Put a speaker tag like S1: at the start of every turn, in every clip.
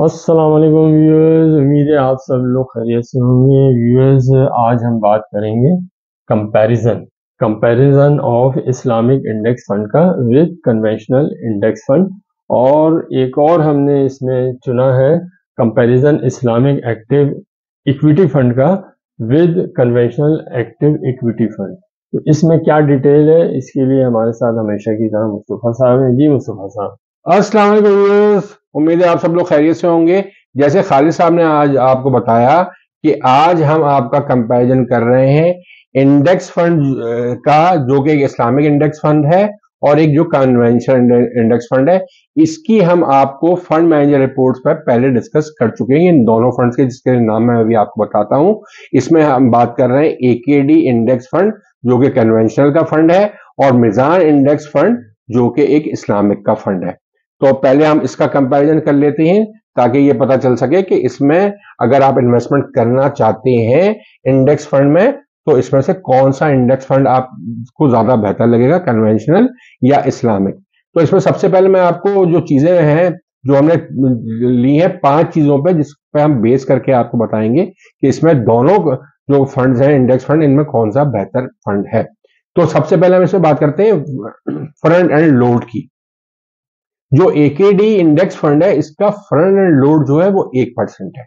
S1: अस्सलाम वालेकुम व्यूअर्स, उम्मीद है आप सब लोग खैरियत से होंगे। व्यूअर्स, आज हम बात करेंगे comparison of Islamic index fund का विद कन्वेंशनल इंडेक्स फंड। और एक और हमने इसमें चुना है comparison Islamic active equity fund का with conventional active equity fund. तो इसमें क्या डिटेल है, इसके लिए हमारे साथ हमेशा की तरह मुस्तफ़ा साहब हैं। जी मुस्तफ़ा साहब।
S2: अस्सलाम वालेकुम व्यूअर्स, उम्मीद है आप सब लोग खैरियत से होंगे। जैसे खालिद साहब ने आज आपको बताया कि आज हम आपका कंपैरिजन कर रहे हैं इंडेक्स फंड का, जो कि एक इस्लामिक इंडेक्स फंड है और एक जो कन्वेंशनल इंडेक्स फंड है। इसकी हम आपको फंड मैनेजर रिपोर्ट्स पर पहले डिस्कस कर चुके हैं, इन दोनों फंड्स के, जिसके नाम मैं अभी आपको बताता हूं। इसमें हम बात कर रहे हैं एकेडी इंडेक्स फंड, जो कि कन्वेंशनल का फंड है, और मिजान इंडेक्स फंड, जो कि एक इस्लामिक का फंड है। तो पहले हम इसका कंपैरिजन कर लेते हैं, ताकि ये पता चल सके कि इसमें अगर आप इन्वेस्टमेंट करना चाहते हैं इंडेक्स फंड में, तो इसमें से कौन सा इंडेक्स फंड आपको ज्यादा बेहतर लगेगा, कन्वेंशनल या इस्लामिक। तो इसमें सबसे पहले मैं आपको जो चीजें हैं जो हमने ली है 5 चीजों पे, जिस पे हम बेस करके आपको बताएंगे कि इसमें दोनों जो फंड्स हैं इंडेक्स फंड, इनमें कौन सा बेहतर फंड है। तो सबसे पहले हम इसमें बात करते हैं फ्रंट एंड लोड की। जो एकेडी इंडेक्स फंड है, इसका फ्रंट एंड लोड जो है वो 1% है,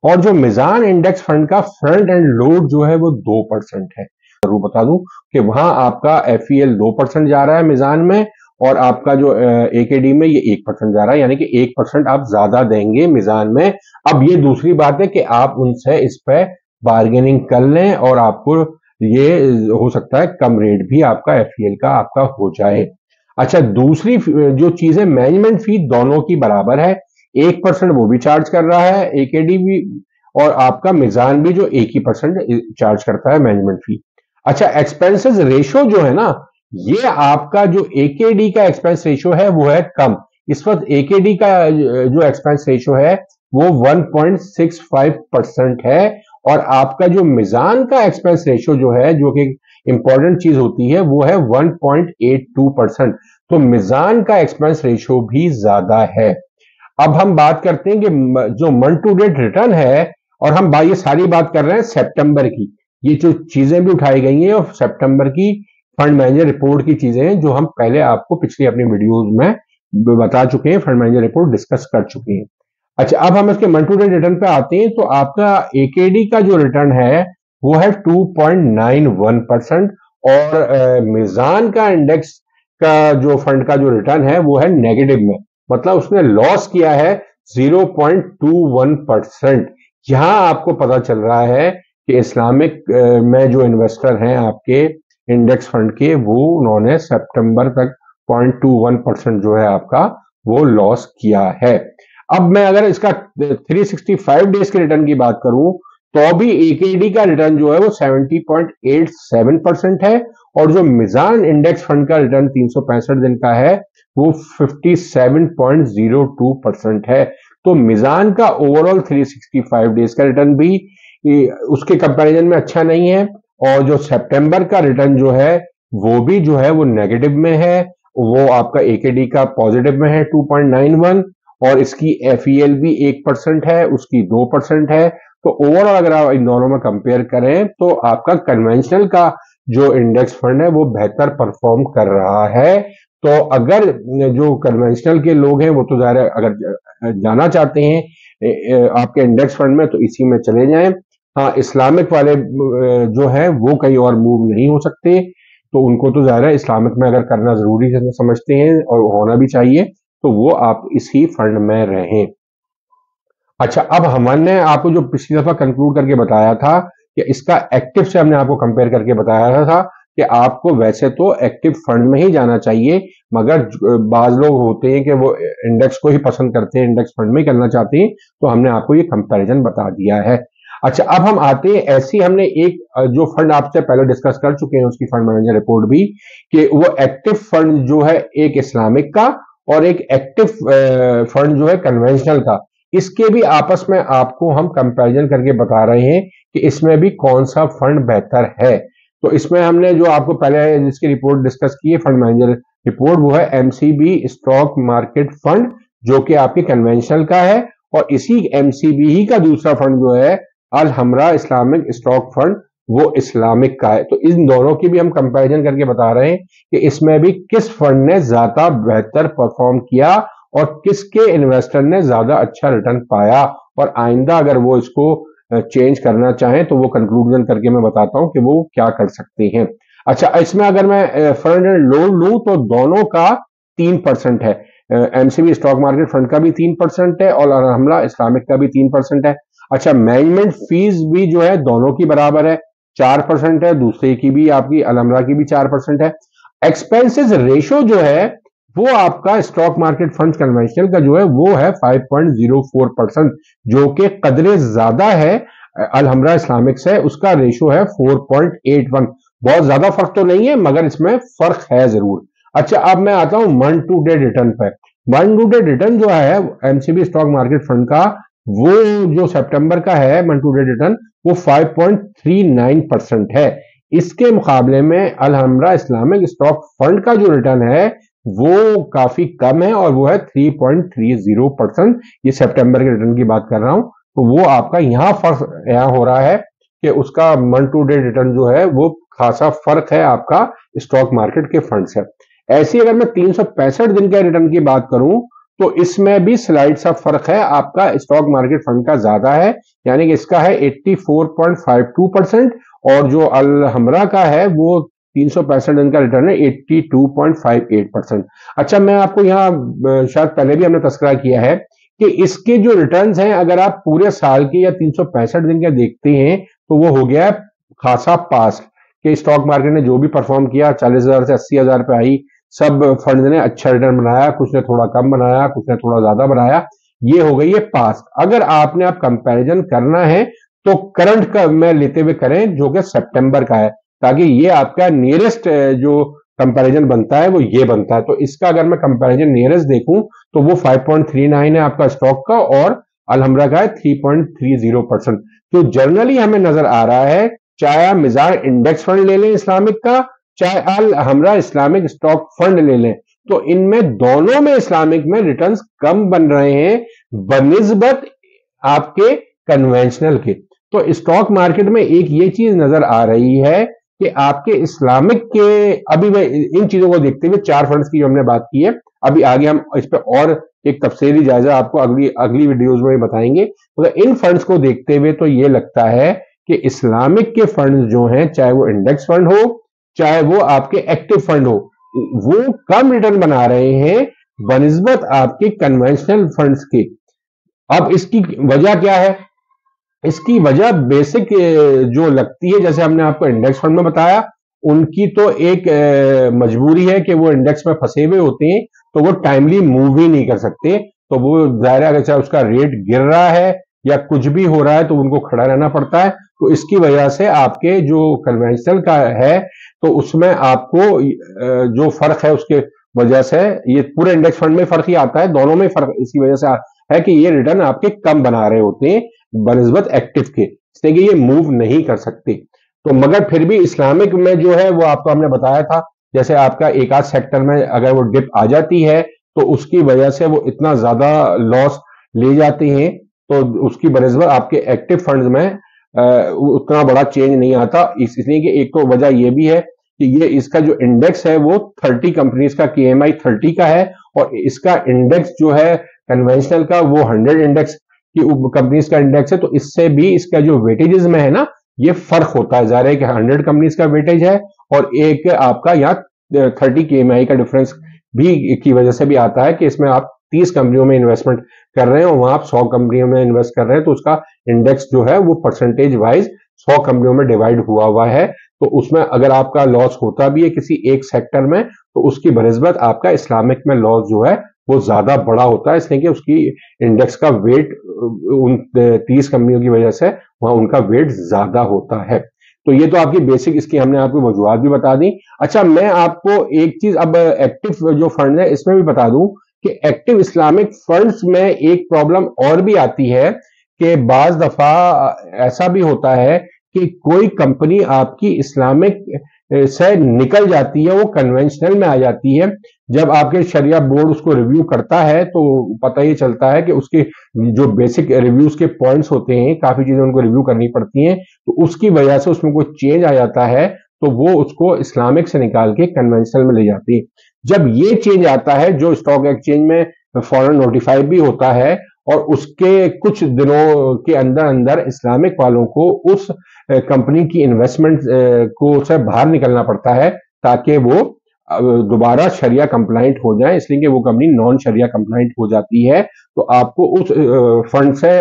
S2: और जो मिजान इंडेक्स फंड का फ्रंट एंड लोड जो है वो 2% है। जरूर बता दूं कि वहां आपका एफईएल 2% जा रहा है मिजान में, और आपका जो एकेडी में ये 1% जा रहा है, यानी कि 1% आप ज्यादा देंगे मिजान में। अब ये दूसरी बात है कि आप उनसे इस पे बार्गेनिंग कर लें, और आपको ये हो सकता है कम रेट भी आपका एफईएल का आपका हो जाए। अच्छा, दूसरी जो चीज है, मैनेजमेंट फी दोनों की बराबर है, 1% वो भी चार्ज कर रहा है एकेडी भी, और आपका मिजान भी जो 1% चार्ज करता है मैनेजमेंट फी। अच्छा, एक्सपेंसेस रेशो जो है ना, ये आपका जो एकेडी का एक्सपेंस रेशो है वो है कम। इस वक्त एकेडी का जो एक्सपेंस रेशो है वो 1.65% है, और आपका जो मिजान का एक्सपेंस रेशो जो है, जो कि इंपॉर्टेंट चीज होती है, वो है 1.82%। तो मिजान का एक्सपेंस रेशो भी ज्यादा है। अब हम बात करते हैं कि जो मंथ टू डेट रिटर्न है, और हम ये सारी बात कर रहे हैं सितंबर की। ये जो चीजें भी उठाई गई हैं और सितंबर की फंड मैनेजर रिपोर्ट की चीजें हैं, जो हम पहले आपको पिछली अपनी वीडियोज में बता चुके हैं, फंड मैनेजर रिपोर्ट डिस्कस कर चुके हैं। अच्छा, अब हम इसके मंथ टू डेट रिटर्न पे आते हैं। तो आपका एकेडी का जो रिटर्न है वो है 2.91%, और मिजान का इंडेक्स का जो फंड का जो रिटर्न है वो है नेगेटिव में, मतलब उसने लॉस किया है 0.21%। यहां आपको पता चल रहा है कि इस्लामिक में जो इन्वेस्टर हैं आपके इंडेक्स फंड के, वो उन्होंने सितंबर तक 0.21% जो है आपका वो लॉस किया है। अब मैं अगर इसका 365 डेज के रिटर्न की बात करूं, तो भी एकेडी का रिटर्न जो है वो 70.87% है, और जो मिजान इंडेक्स फंड का रिटर्न 365 दिन का है वो 57.02% है। तो मिजान का ओवरऑल 365 डेज का रिटर्न भी उसके कंपैरिजन में अच्छा नहीं है, और जो सितंबर का रिटर्न जो है वो भी जो है वो नेगेटिव में है। वो आपका एकेडी का पॉजिटिव में है 2.91, और इसकी एफईएल भी 1% है, उसकी 2% है। तो ओवरऑल अगर आप इन दोनों में कंपेयर करें, तो आपका कन्वेंशनल का जो इंडेक्स फंड है वो बेहतर परफॉर्म कर रहा है। तो अगर जो कन्वेंशनल के लोग हैं वो तो ज़ाहिर है, अगर जाना चाहते हैं आपके इंडेक्स फंड में, तो इसी में चले जाएं। हाँ, इस्लामिक वाले जो है वो कहीं और मूव नहीं हो सकते, तो उनको तो ज़ाहिर है इस्लामिक में अगर करना जरूरी है समझते हैं और होना भी चाहिए, तो वो आप इसी फंड में रहें। अच्छा, अब हमने आपको जो पिछली दफा कंक्लूड करके बताया था कि इसका एक्टिव से हमने आपको कंपेयर करके बताया था कि आपको वैसे तो एक्टिव फंड में ही जाना चाहिए, मगर बाज लोग होते हैं कि वो इंडेक्स को ही पसंद करते हैं, इंडेक्स फंड में ही करना चाहते हैं, तो हमने आपको ये कंपैरिजन बता दिया है। अच्छा, अब हम आते हैं, ऐसी हमने एक जो फंड आपसे पहले डिस्कस कर चुके हैं उसकी फंड मैनेजर रिपोर्ट भी, कि वो एक्टिव फंड जो है एक इस्लामिक का, और एक एक्टिव फंड जो है कन्वेंशनल का, इसके भी आपस में आपको हम कंपैरिजन करके बता रहे हैं कि इसमें भी कौन सा फंड बेहतर है। तो इसमें हमने जो आपको पहले जिसकी रिपोर्ट डिस्कस की है फंड मैनेजर रिपोर्ट, वो है एमसीबी स्टॉक मार्केट फंड, जो कि आपके कन्वेंशनल का है, और इसी एमसीबी ही का दूसरा फंड जो है अल हमरा इस्लामिक स्टॉक फंड, वो इस्लामिक का है। तो इन दोनों की भी हम कंपैरिजन करके बता रहे हैं कि इसमें भी किस फंड ने ज्यादा बेहतर परफॉर्म किया और किसके इन्वेस्टर ने ज्यादा अच्छा रिटर्न पाया, और आइंदा अगर वो इसको चेंज करना चाहें तो वो कंक्लूजन करके मैं बताता हूं कि वो क्या कर सकते हैं। अच्छा, इसमें अगर मैं फंड एंड लोन लूं तो दोनों का 3% है। एमसीबी स्टॉक मार्केट फंड का भी 3% है और हमला इस्लामिक का भी 3% है। अच्छा, मैनेजमेंट फीस भी जो है दोनों की बराबर है, 4% है, दूसरे की भी आपकी अलमरा की भी 4% है। एक्सपेंसेस रेशो जो है वो आपका स्टॉक मार्केट फंड कन्वेंशनल का जो है वो है 5.04%, जो कि कदरे ज्यादा है अल हमरा इस्लामिक से, उसका रेशो है 4.81। बहुत ज्यादा फर्क तो नहीं है मगर इसमें फर्क है जरूर। अच्छा, अब मैं आता हूं मंथ टू डे रिटर्न पर। मंथ टू डे रिटर्न जो है एमसीबी स्टॉक मार्केट फंड का, वो जो सितंबर का है मंथ टू डे रिटर्न, वो 5.39% है। इसके मुकाबले में अल हमरा इस्लामिक स्टॉक फंड का जो रिटर्न है वो काफी कम है और वो है 3.30%। ये सितंबर के रिटर्न की बात कर रहा हूं। तो वो आपका यहाँ फर्क यहाँ हो रहा है कि उसका मंथ टू डे रिटर्न जो है वो खासा फर्क है आपका स्टॉक मार्केट के फंड से। ऐसी अगर मैं 365 दिन के रिटर्न की बात करूं तो इसमें भी स्लाइड सा फर्क है, आपका स्टॉक मार्केट फंड का ज्यादा है, यानी कि इसका है 84.52% और जो अल हमरा का है वो 365 दिन का रिटर्न है 82.58%। अच्छा, मैं आपको यहाँ शायद पहले भी हमने तस्करा किया है कि इसके जो रिटर्न्स हैं अगर आप पूरे साल के या 365 दिन के देखते हैं तो वो हो गया खासा पास कि स्टॉक मार्केट ने जो भी परफॉर्म किया 40,000 से 80,000 पे आई, सब फंड ने अच्छा रिटर्न बनाया, कुछ ने थोड़ा कम बनाया, कुछ ने थोड़ा ज्यादा बनाया, ये हो गई है पास। अगर आपने आप कंपैरिजन करना है तो करंट का मैं लेते हुए करें जो कि सितंबर का है, ताकि ये आपका नियरेस्ट जो कंपैरिजन बनता है वो ये बनता है। तो इसका अगर मैं कंपैरिजन नियरेस्ट देखूं तो वो 5.39 है आपका स्टॉक का और अल हमरा का है 3.30%। तो जनरली हमें नजर आ रहा है, चाहे आप मिजान इंडेक्स फंड ले लें इस्लामिक का, चाहे अल हमरा इस्लामिक स्टॉक फंड ले लें, तो इनमें दोनों में इस्लामिक में रिटर्न्स कम बन रहे हैं बनिस्बत आपके कन्वेंशनल के। तो स्टॉक मार्केट में एक ये चीज नजर आ रही है कि आपके इस्लामिक के, अभी मैं इन चीजों को देखते हुए 4 फंड्स की जो हमने बात की है, अभी आगे हम इस पर और एक तफसीली जायजा आपको अगली अगली वीडियोज में बताएंगे। तो इन फंड्स को देखते हुए तो ये लगता है कि इस्लामिक के फंड्स जो हैं, चाहे वो इंडेक्स फंड हो चाहे वो आपके एक्टिव फंड हो, वो कम रिटर्न बना रहे हैं बनिस्बत आपके कन्वेंशनल फंड्स के। अब इसकी वजह क्या है? इसकी वजह बेसिक जो लगती है, जैसे हमने आपको इंडेक्स फंड में बताया, उनकी तो एक मजबूरी है कि वो इंडेक्स में फंसे हुए होते हैं तो वो टाइमली मूव ही नहीं कर सकते। तो वो जाहिर है चाहे उसका रेट गिर रहा है या कुछ भी हो रहा है तो उनको खड़ा रहना पड़ता है। तो इसकी वजह से आपके जो कन्वेंशनल का है तो उसमें आपको जो फर्क है उसके वजह से ये पूरे इंडेक्स फंड में फर्क ही आता है, दोनों में फर्क इसी वजह से है कि ये रिटर्न आपके कम बना रहे होते हैं बनिस्बत एक्टिव के, इसलिए कि ये मूव नहीं कर सकते। तो मगर फिर भी इस्लामिक में जो है वो आपको हमने बताया था, जैसे आपका एक आध सेक्टर में अगर वो डिप आ जाती है तो उसकी वजह से वो इतना ज्यादा लॉस ले जाते हैं तो उसकी बनिस्बत आपके एक्टिव फंड्स में उतना बड़ा चेंज नहीं आता। इसलिए कि एक तो वजह ये भी है कि ये इसका जो इंडेक्स है वो 30 कंपनीज का KMI 30 का है और इसका इंडेक्स जो है कन्वेंशनल का वो 100 इंडेक्स की कंपनीज का इंडेक्स है। तो इससे भी इसका जो वेटेजेस में है ना, ये फर्क होता है। ज़ाहिर है कि 100 कंपनीज का वेटेज है और एक आपका यहाँ 30 KMI का डिफरेंस भी की वजह से भी आता है कि इसमें आप 30 कंपनियों में इन्वेस्टमेंट कर रहे हैं और वहां आप 100 कंपनियों में इन्वेस्ट कर रहे हैं, तो उसका इंडेक्स जो है वो परसेंटेज वाइज 100 कंपनियों में डिवाइड हुआ है। तो उसमें अगर आपका लॉस होता भी है किसी एक सेक्टर में तो उसकी बनिस्बत आपका इस्लामिक में लॉस जो है वो ज्यादा बड़ा होता है, इसलिए कि उसकी इंडेक्स का वेट उन 30 कंपनियों की वजह से वहां उनका वेट ज्यादा होता है। तो ये तो आपकी बेसिक इसकी हमने आपको वजूहत भी बता दी। अच्छा, मैं आपको एक चीज अब एक्टिव जो फंड है इसमें भी बता दूं कि एक्टिव इस्लामिक फंड्स में एक प्रॉब्लम और भी आती है कि बाज दफा ऐसा भी होता है कि कोई कंपनी आपकी इस्लामिक से निकल जाती है, वो कन्वेंशनल में आ जाती है। जब आपके शरिया बोर्ड उसको रिव्यू करता है तो पता ही चलता है कि उसके जो बेसिक रिव्यूज के पॉइंट्स होते हैं, काफी चीजें उनको रिव्यू करनी पड़ती हैं, तो उसकी वजह से उसमें कोई चेंज आ जाता है तो वो उसको इस्लामिक से निकाल के कन्वेंशनल में ले जाती है। जब ये चेंज आता है, जो स्टॉक एक्सचेंज में फॉरन नोटिफाई भी होता है, और उसके कुछ दिनों के अंदर अंदर इस्लामिक वालों को उस कंपनी की इन्वेस्टमेंट को से बाहर निकलना पड़ता है, ताकि वो दोबारा शरिया कंप्लाइंट हो जाए, इसलिए कि वो कंपनी नॉन शरिया कंप्लाइंट हो जाती है। तो आपको उस फंड से,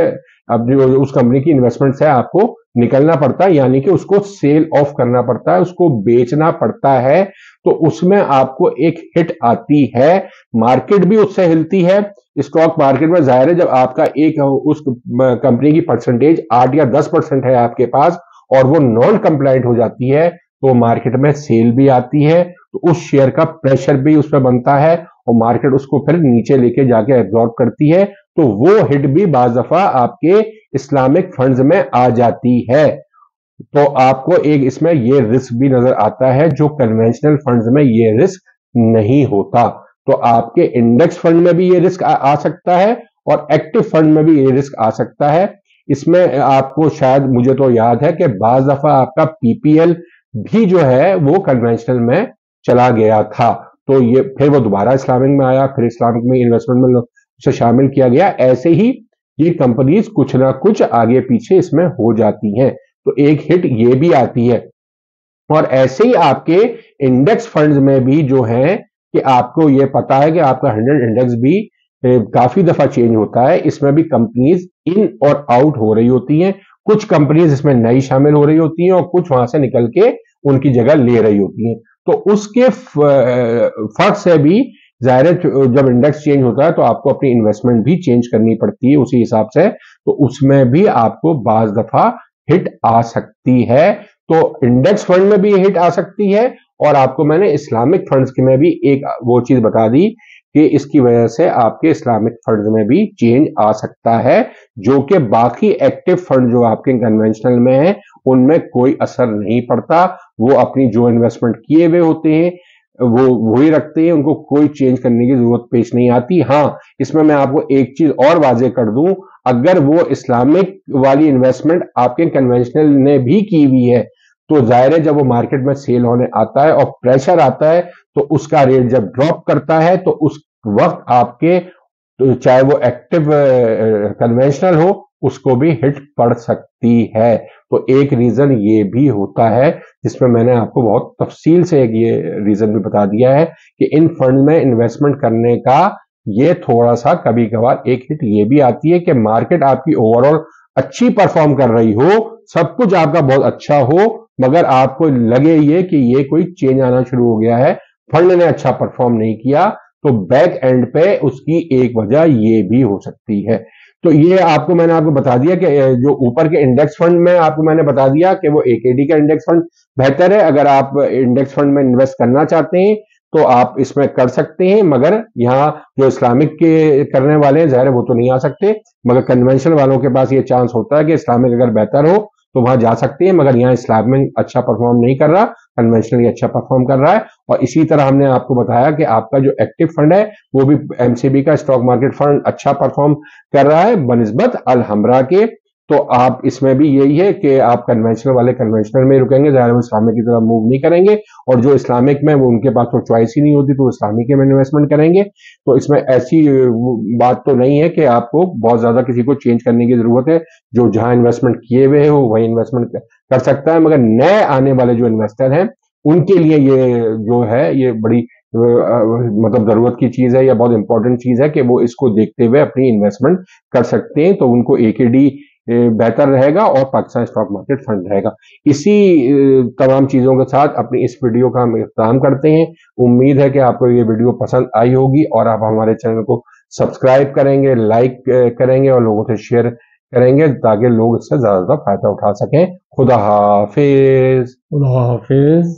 S2: अब जो उस कंपनी की इन्वेस्टमेंट से आपको निकलना पड़ता है, यानी कि उसको सेल ऑफ करना पड़ता है, उसको बेचना पड़ता है। तो उसमें आपको एक हिट आती है, मार्केट भी उससे हिलती है। स्टॉक मार्केट में जाहिर है, जब आपका एक उस कंपनी की परसेंटेज 8 या 10% है आपके पास, और वो नॉन कंप्लाइंट हो जाती है, तो मार्केट में सेल भी आती है, तो उस शेयर का प्रेशर भी उस पर बनता है, और मार्केट उसको फिर नीचे लेके जाके एब्जॉर्ब करती है। तो वो हिट भी बाज दफा आपके इस्लामिक फंड्स में आ जाती है। तो आपको एक इसमें ये रिस्क भी नजर आता है, जो कन्वेंशनल फंड्स में ये रिस्क नहीं होता। तो आपके इंडेक्स फंड में भी ये रिस्क आ सकता है, और एक्टिव फंड में भी ये रिस्क आ सकता है। इसमें आपको शायद, मुझे तो याद है कि बाज दफा आपका पीपीएल भी जो है वो कन्वेंशनल में चला गया था, तो ये फिर वो दोबारा इस्लामिक में आया, फिर इस्लामिक में इन्वेस्टमेंट में उसे शामिल किया गया। ऐसे ही ये कंपनीज कुछ ना कुछ आगे पीछे इसमें हो जाती हैं, तो एक हिट ये भी आती है। और ऐसे ही आपके इंडेक्स फंड्स में भी जो है, कि आपको ये पता है कि आपका 100 इंडेक्स भी काफी दफा चेंज होता है, इसमें भी कंपनीज इन और आउट हो रही होती हैं। कुछ कंपनीज इसमें नई शामिल हो रही होती हैं, और कुछ वहां से निकल के उनकी जगह ले रही होती हैं। तो उसके फर्क से भी जाहिर है, जब इंडेक्स चेंज होता है तो आपको अपनी इन्वेस्टमेंट भी चेंज करनी पड़ती है उसी हिसाब से, तो उसमें भी आपको बाज दफा हिट आ सकती है। तो इंडेक्स फंड में भी हिट आ सकती है, और आपको मैंने इस्लामिक फंड्स में भी एक वो चीज बता दी कि इसकी वजह से आपके इस्लामिक फंड्स में भी चेंज आ सकता है, जो कि बाकी एक्टिव फंड जो आपके कन्वेंशनल में है उनमें कोई असर नहीं पड़ता। वो अपनी जो इन्वेस्टमेंट किए हुए होते हैं वो वही रखते हैं, उनको कोई चेंज करने की जरूरत पेश नहीं आती। हाँ, इसमें मैं आपको एक चीज और वाजे कर दूं, अगर वो इस्लामिक वाली इन्वेस्टमेंट आपके कन्वेंशनल ने भी की हुई है, तो जाहिर है जब वो मार्केट में सेल होने आता है और प्रेशर आता है, तो उसका रेट जब ड्रॉप करता है, तो उस वक्त आपके, तो चाहे वो एक्टिव कन्वेंशनल हो, उसको भी हिट पड़ सकती है। तो एक रीजन ये भी होता है, जिसमें मैंने आपको बहुत तफसील से एक ये रीजन भी बता दिया है कि इन फंड में इन्वेस्टमेंट करने का ये थोड़ा सा कभी कभार एक हिट ये भी आती है कि मार्केट आपकी ओवरऑल अच्छी परफॉर्म कर रही हो, सब कुछ आपका बहुत अच्छा हो, मगर आपको लगे ये कि ये कोई चेंज आना शुरू हो गया है, फंड ने अच्छा परफॉर्म नहीं किया, तो बैक एंड पे उसकी एक वजह ये भी हो सकती है। तो ये आपको मैंने आपको बता दिया कि जो ऊपर के इंडेक्स फंड में आपको मैंने बता दिया कि वो एकेडी का इंडेक्स फंड बेहतर है। अगर आप इंडेक्स फंड में इन्वेस्ट करना चाहते हैं तो आप इसमें कर सकते हैं, मगर यहाँ जो इस्लामिक के करने वाले हैं जाहिर है वो तो नहीं आ सकते, मगर कन्वेंशनल वालों के पास ये चांस होता है कि इस्लामिक अगर बेहतर हो तो वहां जा सकते हैं, मगर यहाँ इस्लामिक अच्छा परफॉर्म नहीं कर रहा, कन्वेंशनली अच्छा परफॉर्म कर रहा है। और इसी तरह हमने आपको बताया कि आपका जो एक्टिव फंड है वो भी एमसीबी का स्टॉक मार्केट फंड अच्छा परफॉर्म कर रहा है बनिस्बत अल हमरा के। तो आप इसमें भी यही है कि आप कन्वेंशनल वाले कन्वेंशनल में रुकेंगे, जाहिर है वो इस्लामिक की तरफ मूव नहीं करेंगे, और जो इस्लामिक में वो उनके पास तो चॉइस ही नहीं होती, तो इस्लामिक में इन्वेस्टमेंट करेंगे। तो इसमें ऐसी बात तो नहीं है कि आपको बहुत ज्यादा किसी को चेंज करने की जरूरत है, जो जहां इन्वेस्टमेंट किए हुए हो वही इन्वेस्टमेंट कर सकता है। मगर नए आने वाले जो इन्वेस्टर हैं उनके लिए ये जो है ये बड़ी मतलब जरूरत की चीज है, या बहुत इंपॉर्टेंट चीज है कि वो इसको देखते हुए अपनी इन्वेस्टमेंट कर सकते हैं। तो उनको एकेडी बेहतर रहेगा और पाकिस्तान स्टॉक मार्केट फंड रहेगा। इसी तमाम चीजों के साथ अपनी इस वीडियो का हम इख्तिताम करते हैं। उम्मीद है कि आपको ये वीडियो पसंद आई होगी, और आप हमारे चैनल को सब्सक्राइब करेंगे, लाइक करेंगे और लोगों से शेयर करेंगे, ताकि लोग इससे ज्यादा फायदा उठा सकें। खुदा हाफिज।
S1: खुदा हाफिज।